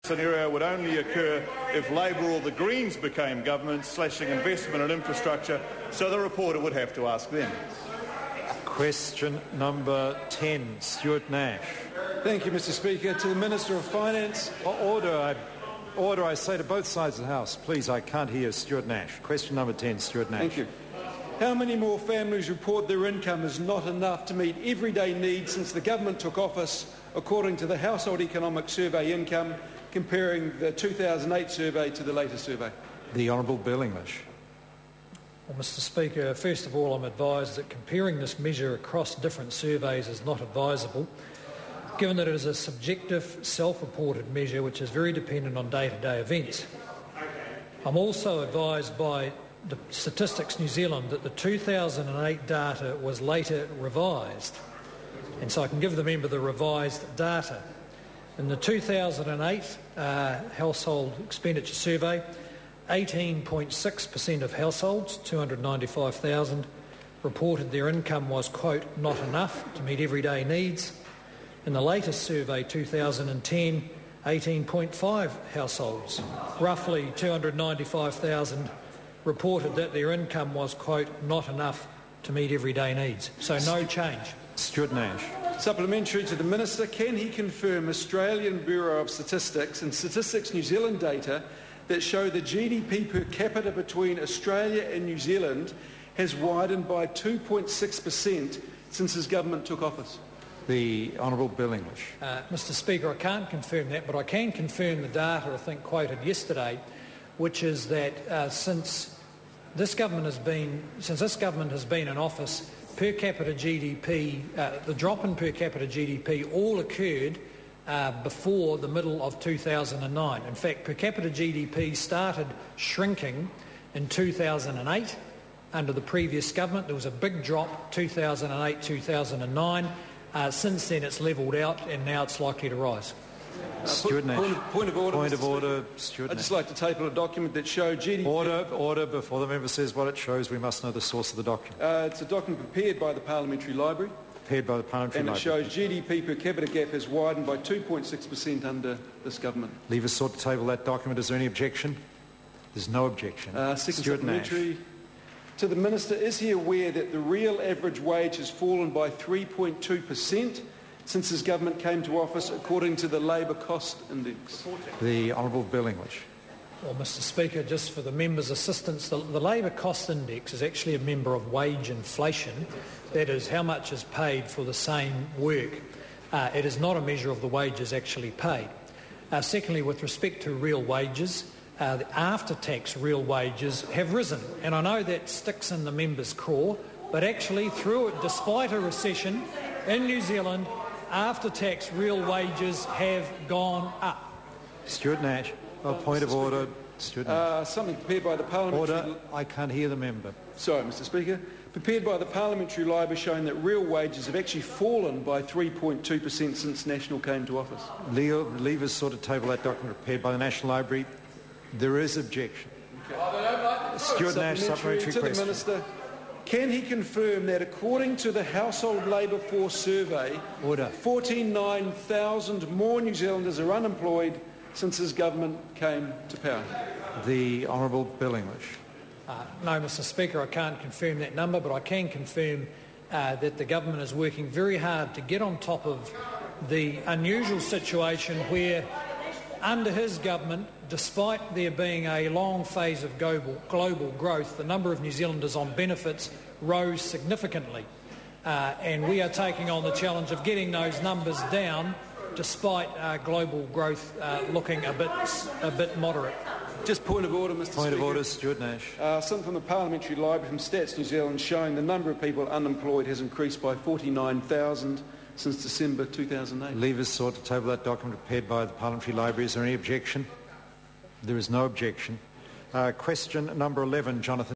Scenario would only occur if Labor or the Greens became government, slashing investment and infrastructure, so the reporter would have to ask them. Question number 10, Stuart Nash. Thank you, Mr Speaker. To the Minister of Finance. Order, I say to both sides of the House. Please, I can't hear Stuart Nash. Question number 10, Stuart Nash. Thank you. How many more families report their income is not enough to meet everyday needs since the government took office, according to the Household Economic Survey income, comparing the 2008 survey to the latest survey? The Honourable Bill English. Well, Mr Speaker, first of all, I'm advised that comparing this measure across different surveys is not advisable, given that it is a subjective, self-reported measure which is very dependent on day-to-day events. I'm also advised by the Statistics New Zealand that the 2008 data was later revised, and so I can give the member the revised data. In the 2008 household expenditure survey, 18.6% of households, 295,000, reported their income was, quote, not enough to meet everyday needs. In the latest survey, 2010, 18.5 households, roughly 295,000, reported that their income was, quote, not enough to meet everyday needs. So no change. Stuart Nash. Supplementary to the Minister, can he confirm Australian Bureau of Statistics and Statistics New Zealand data that show the GDP per capita between Australia and New Zealand has widened by 2.6% since his government took office? The Honourable Bill English. Mr Speaker, I can't confirm that, but I can confirm the data I think quoted yesterday, which is that since this government has been in office, per capita GDP, the drop in per capita GDP all occurred before the middle of 2009. In fact, per capita GDP started shrinking in 2008 under the previous government. There was a big drop 2008, 2009. Since then it's levelled out and now it's likely to rise. Stuart Nash. Point of order. Stuart I'd just like to table a document that showed GDP... Order. Before the member says what it shows, we must know the source of the document. It's a document prepared by the Parliamentary Library. Prepared by the Parliamentary Library. And it shows GDP per capita gap has widened by 2.6% under this government. Leave us sought to table that document. Is there any objection? There's no objection. Second Stuart supplementary. Nash. To the Minister, is he aware that the real average wage has fallen by 3.2% since his government came to office, according to the Labour Cost Index? The Honourable Bill English. Well, Mr Speaker, just for the member's assistance, the Labour Cost Index is actually a member of wage inflation. That is, how much is paid for the same work. It is not a measure of the wages actually paid. Secondly, with respect to real wages, the after-tax real wages have risen. And I know that sticks in the member's craw, but actually through it, despite a recession in New Zealand, after-tax real wages have gone up. Stuart Nash. Point of order. Stuart Nash. Something prepared by the Parliamentary... Order. I can't hear the member. Sorry, Mr Speaker. Prepared by the Parliamentary Library showing that real wages have actually fallen by 3.2% since National came to office. Leave us sort of table that document prepared by the National Library. There is objection. Okay. Stuart Nash, supplementary to question. The Minister, can he confirm that according to the Household Labour Force survey, 49,000 more New Zealanders are unemployed since his government came to power? The Honourable Bill English. No, Mr Speaker, I can't confirm that number, but I can confirm that the government is working very hard to get on top of the unusual situation where, under his government, despite there being a long phase of global growth, the number of New Zealanders on benefits rose significantly. And we are taking on the challenge of getting those numbers down despite global growth looking a bit moderate. Just point of order, Mr Speaker. Point of order, Stuart Nash. Something from the Parliamentary Library from Stats New Zealand showing the number of people unemployed has increased by 49,000 since December 2008. Leave us sought to table that document prepared by the Parliamentary Library. Is there any objection? There is no objection. Question number 11, Jonathan.